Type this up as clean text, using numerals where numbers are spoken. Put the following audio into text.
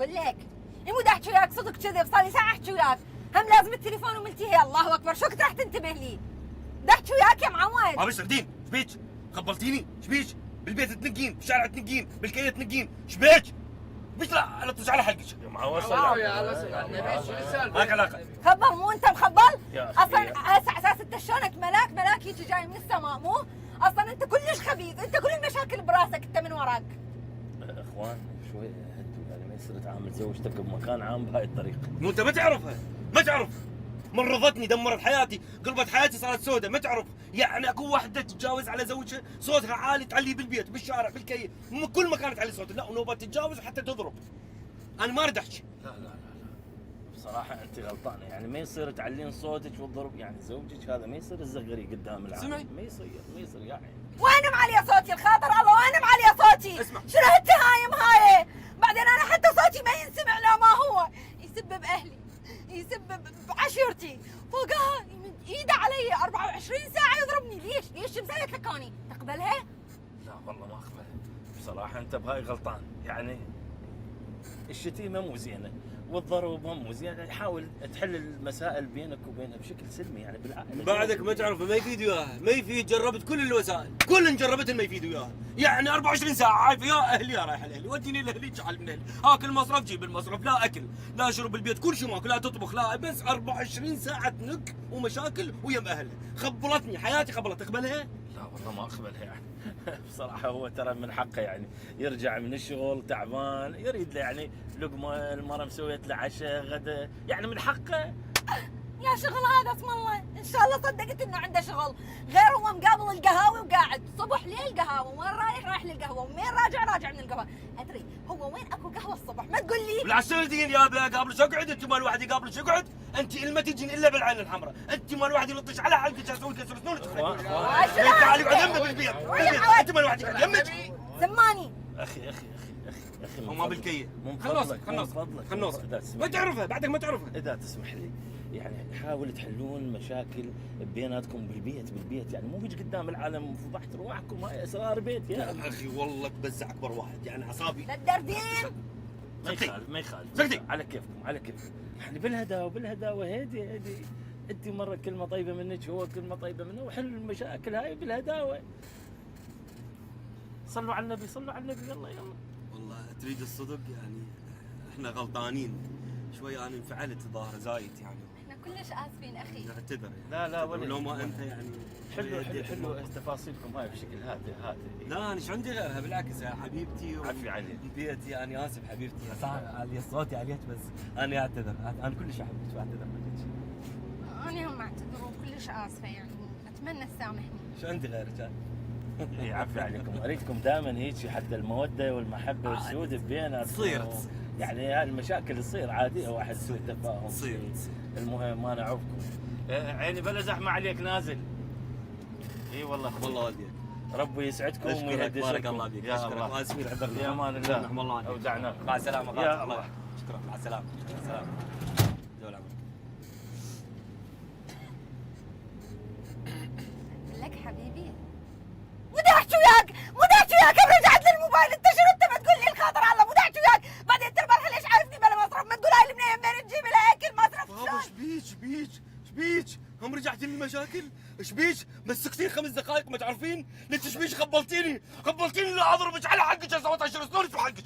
اقول لك مو احكي وياك صدق كذب، صار لي ساعه احكي وياك، هم لازم التليفون وملتهي. الله اكبر، شو وقت راح تنتبه لي؟ بدي احكي وياك يا معود. ما بشر دين، شبيك؟ خبلتيني؟ شبيك؟ بالبيت تنقين، بالشارع تنقين، بالكيه تنقين، شبيك؟ بيش لا اطش على حلقك. يا معود صل يا الله صل على النبي، شو السالفه؟ هاك علاقه. خبل مو انت مخبل؟ يا اصلا هسه اساس انت شلونك ملاك هيك جاي من السماء، مو؟ اصلا انت كلش خبيث، انت كل المشاكل براسك، انت من وراك. اخوان شوي هدوا، يعني ما يصير تعامل زوجتك بمكان عام بهاي الطريقه. مو انت ما تعرفها، ما تعرف. مرضتني، دمرت حياتي، قلبت حياتي، صارت سودة، ما تعرف. يعني اكو واحدة تتجاوز على زوجها، صوتها عالي، تعلي بالبيت، بالشارع، بالكي، كل مكان تعلي صوتها، لا ونوبات تتجاوز وحتى تضرب. انا ما اريد احكي. لا بصراحه انت غلطانه، يعني ما يصير تعلين صوتك والضرب، يعني زوجك هذا ما يصير الزغري قدام العالم. سمعي. ما يصير يعني. وين معليه صوتي الخاطر الله، وين معليه صوتي؟ اسمع. شنو هالتهايم هاي؟ بعدين انا حتى صوتي ما ينسمع، لا ما هو يسب باهلي، يسب بعشيرتي، فوقها يمد ايده علي 24 ساعه يضربني. ليش شو مسويت لك اني؟ تقبلها؟ لا والله ما اقبلها بصراحه، انت بهاي غلطان. يعني الشتيمه مو زينه والضرب مو زينه، حاول تحل المسائل بينك وبينها بشكل سلمي، يعني بالعقل. بعدك ما تعرف، ما يفيد وياها، ما يفيد. جربت كل الوسائل، كل جربتها ما يفيد وياها. يعني 24 ساعه عايفه، يا اهلي يا رايح لاهلي، وديني لاهلي، جعل من اهلي، هاك المصرف جيب المصرف، لا اكل لا شرب بالبيت، كل شيء ماكو، لا تطبخ لا، بس 24 ساعه تنك ومشاكل ويم اهلها. خبلتني حياتي، خبلت. تقبلها؟ لا والله ما اقبلها يعني. بصراحه هو ترى من حقه، يعني يرجع من الشغل تعبان، يريد له يعني لقمه، المره مسويت له عشاء غدا، يعني من حقه. يا شغل هذا اسم الله، ان شاء الله صدقت انه عنده شغل، غير هو مقابل القهاوي وقاعد صبح ليل قهاوي، وين رايح للقهوه، ومين راجع من القهوه. ادري هو وين اكو قهوه الصبح، ما تقول لي. بالعسل دين يا قابلك اقعد، انت مال واحد يقابلك اقعد، انت ما تجين الا بالعين الحمراء، انت مال واحد يلطش على حلقك اسوي كسر سنونك. تعالي اقعد يمك بالبيت، انت مال واحد يقعد يمك. زماني اخي وما بالكيه. من خلصك فضلك ما تعرفها، بعدك ما تعرفها. اذا تسمح لي، يعني حاول تحلون مشاكل بيناتكم بالبيت، يعني مو هيك قدام العالم فضحت رواحكم، هاي اسرار بيت يا اخي والله تبزع اكبر واحد، يعني اعصابي. للدردين. ما يخالف سكتي. على كيفكم، يعني بالهداوه هدي. انت مره كلمه طيبه منك، هو كلمه طيبه منه، وحلوا المشاكل هاي بالهداوه. صلوا على النبي يلا. والله تريد الصدق، يعني احنا غلطانين شوي، انا انفعلت ظاهر زايد يعني. احنا كلش اسفين اخي. اعتذر لا يعني. لو ما انت يعني حلو تفاصيلكم هاي بشكل هادي. لا انا شو عندي غيرها، بالعكس يا حبيبتي عفي عليك. بيتي، انا اسف حبيبتي، صح علي صوتي عليك، بس انا اعتذر، انا كلش احبك واعتذر منك. انا هم اعتذر وكلش اسفه، يعني اتمنى تسامحني. شو عندي غيرك؟ اي عفي عليكم، اريدكم دائما هيك، حتى الموده والمحبه تسود بيناتكم. تصير يعني المشاكل تصير عاديه، واحد سوء تفاهم تصير. المهم ما نعوفكم. عيني بلا زحمه عليك نازل. اي والله والديك. ربي يسعدكم ويهدي بارك الله فيك. فيك. يا اشكرك الله. واسفين عذرنا. في امان الله. رحم الله عليك. اودعناك. مع السلامه. يا الله. شكرا، مع السلامه. دول عمرك. لك حبيبي مو احكي وياك، رجعت للموبايل، انت شنو انت ما تقول لي الخاطر الله، مو احكي وياك. بعدين تربح ليش عارفني بلا مصرف، ما تقول هاي البنيه منين تجيب لها اكل مصرف. بابا شبيك هم رجعتي للمشاكل؟ شبيك مسكتين 5 دقائق ما تعرفين؟ ليش شبيك خبلتيني لا اضربك على حقك، اسوي 10 سنين في حقك.